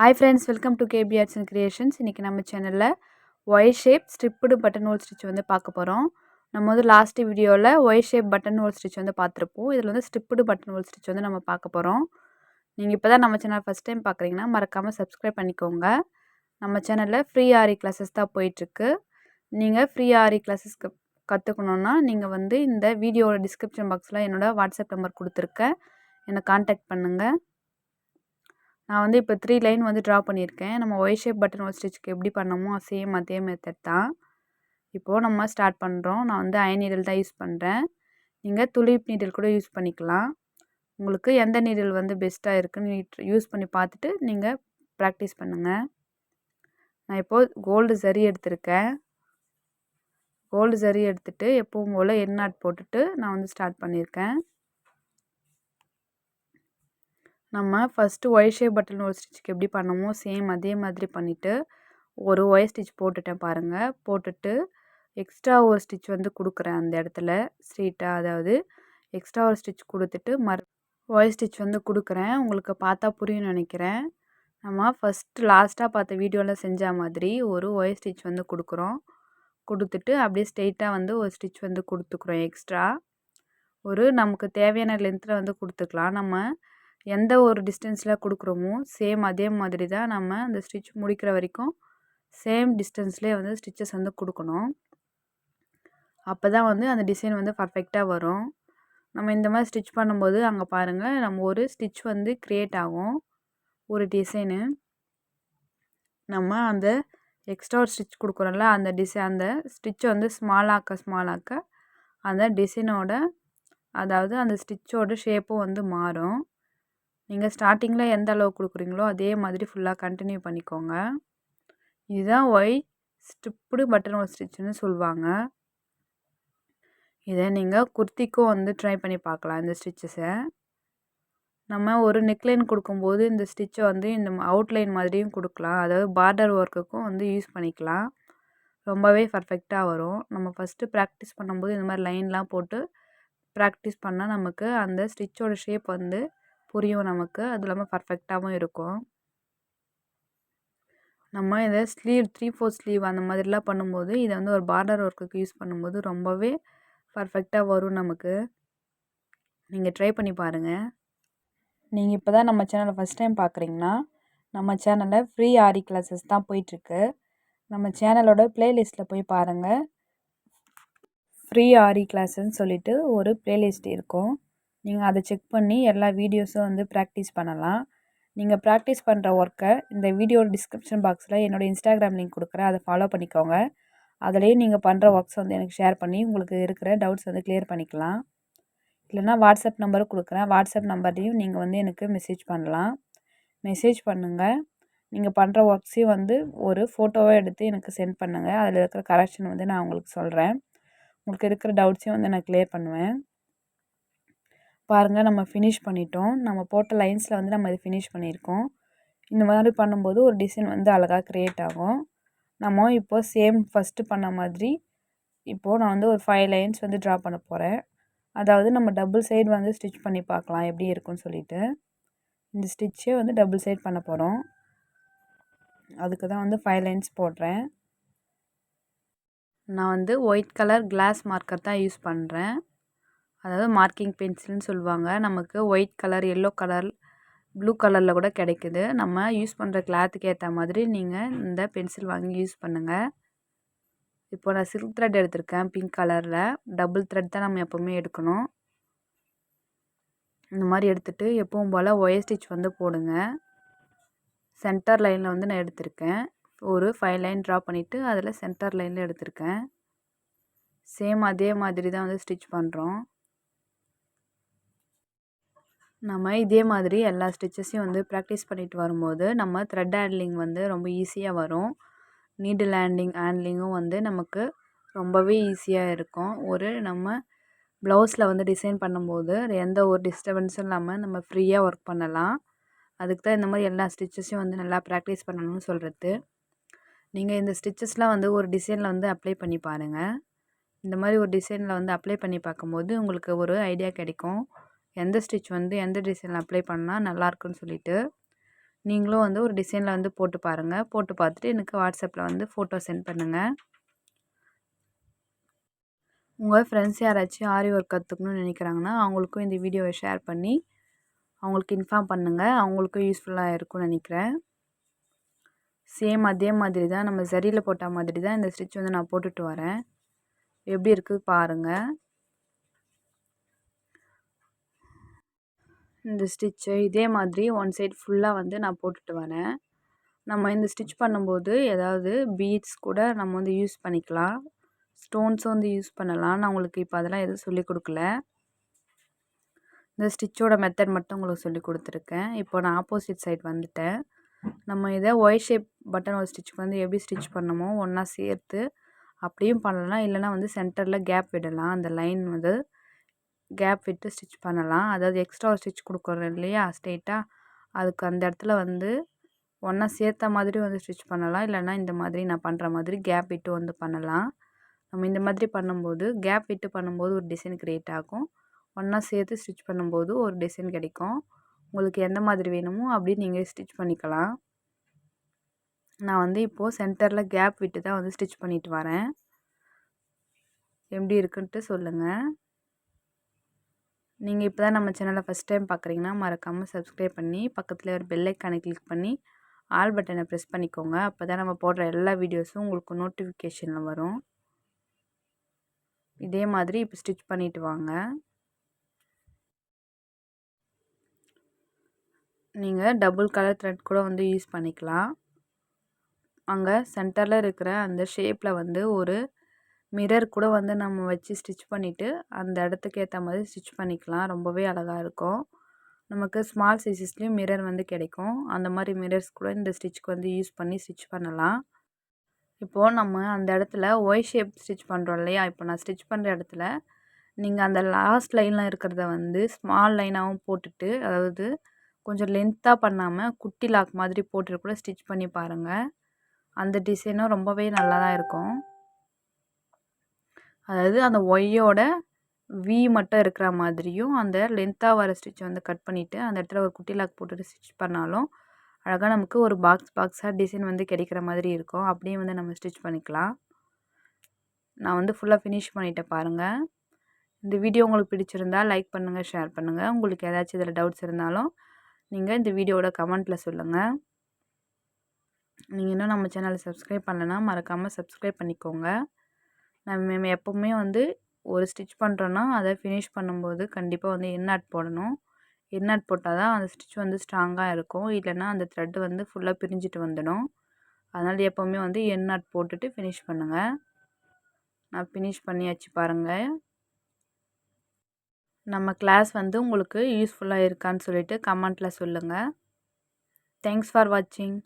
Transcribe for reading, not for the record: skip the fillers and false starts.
Hi friends, welcome to KB Arts and Creations. இன்னைக்கு நம்ம சேனல்ல Y shape stripped button hole stitch வந்து பார்க்க போறோம். நம்ம வந்து லாஸ்ட் வீடியோல Y shape button hole stitch வந்து பார்த்திருப்போம். இதுல வந்து stripped button hole stitch வந்து நம்ம பார்க்க போறோம். நீங்க இப்பதான் நம்ம சேனல் ஃபர்ஸ்ட் டைம் பார்க்கறீங்கன்னா மறக்காம subscribe பண்ணிக்கோங்க. நம்ம சேனல்ல ஃப்ரீ ஆரி கிளாसेस தான் போயிட்டு இருக்கு. நீங்க ஃப்ரீ ஆரி கிளாसेस கத்துக்கணும்னா நீங்க வந்து இந்த வீடியோவோட டிஸ்கிரிப்ஷன் பாக்ஸ்ல என்னோட வாட்ஸ்அப் நம்பர் கொடுத்திருக்கேன். என்ன கான்டாக்ட் பண்ணுங்க. நான் வந்து இப்போ 3 லைன் வந்து ட்ரா பண்ணியிருக்கேன். நம்ம ஒய் ஷேப் பட்டன் ஹோல் ஸ்டிச்சுக்கு எப்படி பண்ணோமோ சேம் அதே மெத்தட் தான். இப்போது நம்ம ஸ்டார்ட் பண்ணுறோம். நான் வந்து அயன் நீடில் தான் யூஸ் பண்ணுறேன். நீங்கள் துளிப் நீடில் கூட யூஸ் பண்ணிக்கலாம். உங்களுக்கு எந்த நீடில் வந்து பெஸ்ட்டாக இருக்குன்னு யூஸ் பண்ணி பார்த்துட்டு நீங்கள் ப்ராக்டிஸ் பண்ணுங்கள். நான் இப்போது கோல்டு சரி எடுத்திருக்கேன். கோல்டு சரி எடுத்துகிட்டு எப்பவும் போல் எண் நாட் போட்டுட்டு நான் வந்து ஸ்டார்ட் பண்ணியிருக்கேன். நம்ம first Y shape button hole ஸ்டிச்சுக்கு எப்படி பண்ணோமோ சேம் அதே மாதிரி பண்ணிவிட்டு ஒரு ஒய் ஸ்டிச் போட்டுட்டேன் பாருங்கள். போட்டுட்டு எக்ஸ்ட்ரா ஒரு ஸ்டிச் வந்து கொடுக்குறேன் அந்த இடத்துல ஸ்ட்ரெயிட்டாக, அதாவது எக்ஸ்ட்ரா ஒரு ஸ்டிச் கொடுத்துட்டு ஒய் ஸ்டிச் வந்து கொடுக்குறேன். உங்களுக்கு பார்த்தா புரியும்னு நினைக்கிறேன். நம்ம ஃபஸ்ட்டு லாஸ்ட்டாக பார்த்த வீடியோவில் செஞ்ச மாதிரி ஒரு ஒய் ஸ்டிச் வந்து கொடுக்குறோம். கொடுத்துட்டு அப்படியே ஸ்ட்ரெயிட்டாக வந்து ஒரு ஸ்டிச் வந்து கொடுத்துக்குறோம் எக்ஸ்ட்ரா. ஒரு நமக்கு தேவையான லென்த்தில் வந்து கொடுத்துக்கலாம். நம்ம எந்த ஒரு டிஸ்டன்ஸில் கொடுக்குறோமோ சேம் அதே மாதிரி தான் நம்ம அந்த ஸ்டிச் முடிக்கிற வரைக்கும் சேம் டிஸ்டன்ஸ்லேயே வந்து ஸ்டிச்சஸ் வந்து கொடுக்கணும். அப்போ தான் வந்து அந்த டிசைன் வந்து பர்ஃபெக்டாக வரும். நம்ம இந்த மாதிரி ஸ்டிச் பண்ணும்போது அங்கே பாருங்கள், நம்ம ஒரு ஸ்டிச் வந்து க்ரியேட் ஆகும், ஒரு டிசைனு. நம்ம அந்த எக்ஸ்ட்ரா ஒரு ஸ்டிச் கொடுக்குறோம்ல, அந்த ஸ்டிச்சை வந்து ஸ்மாலாக்க அந்த டிசைனோட, அதாவது அந்த ஸ்டிச்சோட ஷேப்பும் வந்து மாறும். நீங்கள் ஸ்டார்டிங்கில் எந்த அளவு கொடுக்குறீங்களோ அதே மாதிரி ஃபுல்லாக கண்டினியூ பண்ணிக்கோங்க. இதுதான் ஒய் ஸ்ட்ரிப்டு பட்டன் ஹோல் ஸ்டிச்சுன்னு சொல்லுவாங்க. இதை நீங்கள் குர்த்திக்கும் வந்து ட்ரை பண்ணி பார்க்கலாம். இந்த ஸ்டிச்சஸை நம்ம ஒரு நெக்லைன் கொடுக்கும்போது இந்த ஸ்டிச்சை வந்து இந்த அவுட்லைன் மாதிரியும் கொடுக்கலாம், அதாவது பார்டர் ஒர்க்குக்கும் வந்து யூஸ் பண்ணிக்கலாம். ரொம்பவே பர்ஃபெக்டாக வரும். நம்ம ஃபஸ்ட்டு ப்ராக்டிஸ் பண்ணும்போது இந்த மாதிரி லைன்லாம் போட்டு ப்ராக்டிஸ் பண்ணால் நமக்கு அந்த ஸ்டிச்சோட ஷேப் வந்து புரியும் நமக்கு. அது இல்லாமல் பர்ஃபெக்டாகவும் இருக்கும். நம்ம இதை ஸ்லீவ் 3/4 ஸ்லீவ் அந்த மாதிரிலாம் பண்ணும்போது இதை வந்து ஒரு பார்டர் ஒர்க்குக்கு யூஸ் பண்ணும்போது ரொம்பவே பர்ஃபெக்டாக வரும் நமக்கு. நீங்கள் ட்ரை பண்ணி பாருங்கள். நீங்கள் இப்போ தான் நம்ம சேனலை ஃபஸ்ட் டைம் பார்க்குறீங்கன்னா நம்ம சேனலில் ஃப்ரீ ஆரி கிளாஸஸ் தான் போயிட்டுருக்கு. நம்ம சேனலோட ப்ளேலிஸ்ட்டில் போய் பாருங்கள். ஃப்ரீ ஆரி கிளாஸஸ்ன்னு சொல்லிட்டு ஒரு ப்ளேலிஸ்ட் இருக்கும். நீங்கள் அதை செக் பண்ணி எல்லா வீடியோஸும் வந்து ப்ராக்டிஸ் பண்ணலாம். நீங்கள் ப்ராக்டிஸ் பண்ணுற ஒர்க்கை இந்த வீடியோ டிஸ்கிரிப்ஷன் பாக்ஸில் என்னோடய இன்ஸ்டாகிராம் லிங்க் கொடுக்குறேன், அதை ஃபாலோ பண்ணிக்கோங்க. அதுலேயும் நீங்கள் பண்ணுற ஒர்க்ஸ் வந்து எனக்கு ஷேர் பண்ணி உங்களுக்கு இருக்கிற டவுட்ஸ் வந்து கிளியர் பண்ணிக்கலாம். இல்லைனா வாட்ஸ்அப் நம்பரும் கொடுக்குறேன், வாட்ஸ்அப் நம்பர்லேயும் நீங்கள் வந்து எனக்கு மெசேஜ் பண்ணலாம். மெசேஜ் பண்ணுங்கள். நீங்கள் பண்ணுற ஒர்க்ஸையும் வந்து ஒரு ஃபோட்டோவை எடுத்து எனக்கு சென்ட் பண்ணுங்கள். அதில் இருக்கிற கரெக்ஷன் வந்து நான் உங்களுக்கு சொல்கிறேன். உங்களுக்கு இருக்கிற டவுட்ஸையும் வந்து நான் கிளியர் பண்ணுவேன். பாருங்கள், நம்ம ஃபினிஷ் பண்ணிட்டோம். நம்ம போட்ட லைன்ஸில் வந்து நம்ம இது ஃபினிஷ் பண்ணியிருக்கோம். இந்த மாதிரி பண்ணும்போது ஒரு டிசைன் வந்து அழகாக க்ரியேட் ஆகும். நம்ம இப்போது சேம் ஃபஸ்ட்டு பண்ண மாதிரி இப்போது நான் வந்து ஒரு 5 லைன்ஸ் வந்து ட்ரா பண்ண போகிறேன். அதாவது நம்ம டபுள் சைடு வந்து ஸ்டிச் பண்ணி பார்க்கலாம் எப்படி இருக்குன்னு சொல்லிட்டு. இந்த ஸ்டிச்சே வந்து டபுள் சைடு பண்ண போகிறோம். அதுக்கு தான் வந்து 5 லைன்ஸ் போடுறேன். நான் வந்து ஒயிட் கலர் கிளாஸ் மார்க்கர் தான் யூஸ் பண்ணுறேன், அதாவது மார்க்கிங் பென்சில்னு சொல்லுவாங்க. நமக்கு white colour, yellow colour, blue கலரில் கூட கிடைக்குது. நம்ம யூஸ் பண்ணுற கிளாத்துக்கு ஏற்ற மாதிரி நீங்கள் இந்த பென்சில் வாங்கி யூஸ் பண்ணுங்கள். இப்போ நான் சில்க் த்ரெட் எடுத்திருக்கேன் பிங்க் கலரில். டபுள் த்ரெட் தான் நம்ம எப்போவுமே எடுக்கணும். இந்த மாதிரி எடுத்துகிட்டு எப்பவும் போல் ஒயர் ஸ்டிச் வந்து போடுங்க. சென்டர் லைனில் வந்து நான் எடுத்திருக்கேன். ஒரு 5 லைன் ட்ரா பண்ணிவிட்டு அதில் சென்டர் லைனில் எடுத்திருக்கேன். சேம் அதே மாதிரி தான் வந்து ஸ்டிச் பண்ணுறோம். நம்ம இதே மாதிரி எல்லா ஸ்டிச்சஸையும் வந்து ப்ராக்டிஸ் பண்ணிட்டு வரும்போது நம்ம த்ரெட் ஹேண்ட்லிங் வந்து ரொம்ப ஈஸியாக வரும். நீடில் ஹேண்ட்லிங்கும் வந்து நமக்கு ரொம்பவே ஈஸியாக இருக்கும். நம்ம ப்ளவுஸில் வந்து டிசைன் பண்ணும்போது எந்த ஒரு டிஸ்டர்பன்ஸும் இல்லாமல் நம்ம ஃப்ரீயாக ஒர்க் பண்ணலாம். அதுக்கு தான் இந்த மாதிரி எல்லா ஸ்டிச்சஸையும் வந்து நல்லா ப்ராக்டிஸ் பண்ணணும்னு சொல்கிறது. நீங்கள் இந்த ஸ்டிச்சஸ்லாம் வந்து ஒரு டிசைனில் வந்து அப்ளை பண்ணி பாருங்கள். இந்த மாதிரி ஒரு டிசைனில் வந்து அப்ளை பண்ணி பார்க்கும்போது உங்களுக்கு ஒரு ஐடியா கிடைக்கும், எந்த ஸ்டிச் வந்து எந்த டிசைனில் அப்ளை பண்ணால் நல்லாயிருக்குன்னு சொல்லிட்டு. நீங்களும் வந்து ஒரு டிசைனில் வந்து போட்டு பாருங்கள். போட்டு பார்த்துட்டு எனக்கு வாட்ஸ்அப்பில் வந்து ஃபோட்டோ சென்ட் பண்ணுங்கள். உங்கள் ஃப்ரெண்ட்ஸ் யாராச்சும் ஆரி ஒர்க் கற்றுக்கணும்னு நினைக்கிறாங்கன்னா அவங்களுக்கும் இந்த வீடியோவை ஷேர் பண்ணி அவங்களுக்கு இன்ஃபார்ம் பண்ணுங்கள். அவங்களுக்கும் யூஸ்ஃபுல்லாக இருக்கும்னு நினைக்கிறேன். சேம் அதே மாதிரி தான் நம்ம சரியில் போட்ட மாதிரி தான் இந்த ஸ்டிச் வந்து நான் போட்டுட்டு வரேன். எப்படி இருக்குது பாருங்கள். இந்த ஸ்டிச்சு இதே மாதிரி ஒன் சைடு ஃபுல்லாக வந்து நான் போட்டுட்டு வரேன். நம்ம இந்த ஸ்டிச் பண்ணும்போது ஏதாவது பீட்ஸ் கூட நம்ம வந்து யூஸ் பண்ணிக்கலாம். ஸ்டோன்ஸும் வந்து யூஸ் பண்ணலாம். நான் உங்களுக்கு இப்போ அதெல்லாம் எதுவும் சொல்லிக் கொடுக்கல. இந்த ஸ்டிச்சோட மெத்தட் மட்டும் உங்களுக்கு சொல்லி கொடுத்துருக்கேன். இப்போ நான் ஆப்போசிட் சைட் வந்துட்டேன். நம்ம இதை ஒய் ஷேப் பட்டன் ஒரு ஸ்டிச்சுக்கு வந்து எப்படி ஸ்டிச் பண்ணமோ ஒன்றா சேர்த்து அப்படியும் பண்ணலாம். இல்லைனா வந்து சென்டரில் கேப் விடலாம். அந்த லைன் வந்து கேப் விட்டு ஸ்டிச் பண்ணலாம். அதாவது எக்ஸ்ட்ரா ஒரு ஸ்டிச் கொடுக்குறோம் இல்லையா ஸ்ட்ரெயிட்டாக, அதுக்கு அந்த இடத்துல வந்து ஒன்றா சேர்த்த மாதிரி வந்து ஸ்டிச் பண்ணலாம். இல்லைனா இந்த மாதிரி நான் பண்ணுற மாதிரி கேப் விட்டு வந்து பண்ணலாம். நம்ம இந்த மாதிரி பண்ணும்போது கேப் விட்டு பண்ணும்போது ஒரு டிசைன் க்ரியேட் ஆகும். ஒன்றா சேர்த்து ஸ்டிச் பண்ணும்போது ஒரு டிசைன் கிடைக்கும். உங்களுக்கு எந்த மாதிரி வேணுமோ அப்படி நீங்கள் ஸ்டிச் பண்ணிக்கலாம். நான் வந்து இப்போது சென்டரில் கேப் விட்டு தான் வந்து ஸ்டிச் பண்ணிட்டு வரேன். எப்படி இருக்குன்ட்டு சொல்லுங்கள். நீங்கள் இப்போ தான் நம்ம சேனலை ஃபஸ்ட் டைம் பார்க்குறீங்கன்னா மறக்காமல் சப்ஸ்கிரைப் பண்ணி பக்கத்தில் ஒரு பெல் ஐக்கானை கிளிக் பண்ணி ஆல் பட்டனை ப்ரெஸ் பண்ணிக்கோங்க. அப்போ தான் நம்ம போடுற எல்லா வீடியோஸும் உங்களுக்கு நோட்டிஃபிகேஷனில் வரும். இதே மாதிரி இப்போ ஸ்டிச் பண்ணிவிட்டு வாங்க. நீங்கள் டபுள் கலர் த்ரெட் கூட வந்து யூஸ் பண்ணிக்கலாம். அங்கே சென்டரில் இருக்கிற அந்த ஷேப்பில் வந்து ஒரு மிரர் கூட வந்து நம்ம வச்சு ஸ்டிச் பண்ணிவிட்டு அந்த இடத்துக்கு ஏற்ற மாதிரி ஸ்டிச் பண்ணிக்கலாம். ரொம்பவே அழகாக இருக்கும். நமக்கு ஸ்மால் சைஸஸ்லேயும் மிரர் வந்து கிடைக்கும். அந்த மாதிரி மிரர்ஸ் கூட இந்த ஸ்டிச்சுக்கு வந்து யூஸ் பண்ணி ஸ்டிச் பண்ணலாம். இப்போது நம்ம அந்த இடத்துல ஒய் ஷேப் ஸ்டிச் பண்ணுறோம் இல்லையா, இப்போ நான் ஸ்டிச் பண்ணுற இடத்துல நீங்கள் அந்த லாஸ்ட் லைனில் இருக்கிறத வந்து ஸ்மால் லைனாகவும் போட்டுட்டு, அதாவது கொஞ்சம் லென்த்தாக பண்ணாமல் குட்டி லாக் மாதிரி போட்டுட்டு கூட ஸ்டிச் பண்ணி பாருங்கள். அந்த டிசைனும் ரொம்பவே நல்லா தான் இருக்கும். அதாவது அந்த ஒய்யோட வி மட்டும் இருக்கிற மாதிரியும் அந்த லென்த்தாக வர ஸ்டிச் வந்து கட் பண்ணிவிட்டு அந்த இடத்துல ஒரு குட்டி லாக் போட்டுட்டு ஸ்டிச் பண்ணாலும் அழகாக நமக்கு ஒரு பாக்ஸாக டிசைன் வந்து கிடைக்கிற மாதிரி இருக்கும். அப்படியே வந்து நம்ம ஸ்டிச் பண்ணிக்கலாம். நான் வந்து ஃபுல்லாக ஃபினிஷ் பண்ணிவிட்டேன் பாருங்கள். இந்த வீடியோ உங்களுக்கு பிடிச்சிருந்தா லைக் பண்ணுங்கள், ஷேர் பண்ணுங்கள். உங்களுக்கு ஏதாச்சும் இதில் டவுட்ஸ் இருந்தாலும் நீங்கள் இந்த வீடியோவோட கமெண்ட்டில் சொல்லுங்கள். நீங்கள் இன்னும் நம்ம சேனலை சப்ஸ்கிரைப் பண்ணலைன்னா மறக்காமல் சப்ஸ்கிரைப் பண்ணிக்கோங்க. நம்ம எப்போவுமே வந்து ஒரு ஸ்டிச் பண்ணுறோன்னா அதை ஃபினிஷ் பண்ணும்போது கண்டிப்பாக வந்து எண்ட் நாட் போடணும். எண்ட் நாட் போட்டால் தான் அந்த ஸ்டிச் வந்து ஸ்ட்ராங்காக இருக்கும். இல்லைன்னா அந்த த்ரெட் வந்து ஃபுல்லாக பிரிஞ்சிட்டு வந்துடும். அதனால் எப்போவுமே வந்து எண்ட் நாட் போட்டுட்டு ஃபினிஷ் பண்ணுங்கள். நான் ஃபினிஷ் பண்ணியாச்சு பாருங்கள். நம்ம கிளாஸ் வந்து உங்களுக்கு யூஸ்ஃபுல்லாக இருக்கான்னு சொல்லிட்டு கமெண்ட்டில் சொல்லுங்கள். தேங்க்ஸ் ஃபார் வாட்சிங்.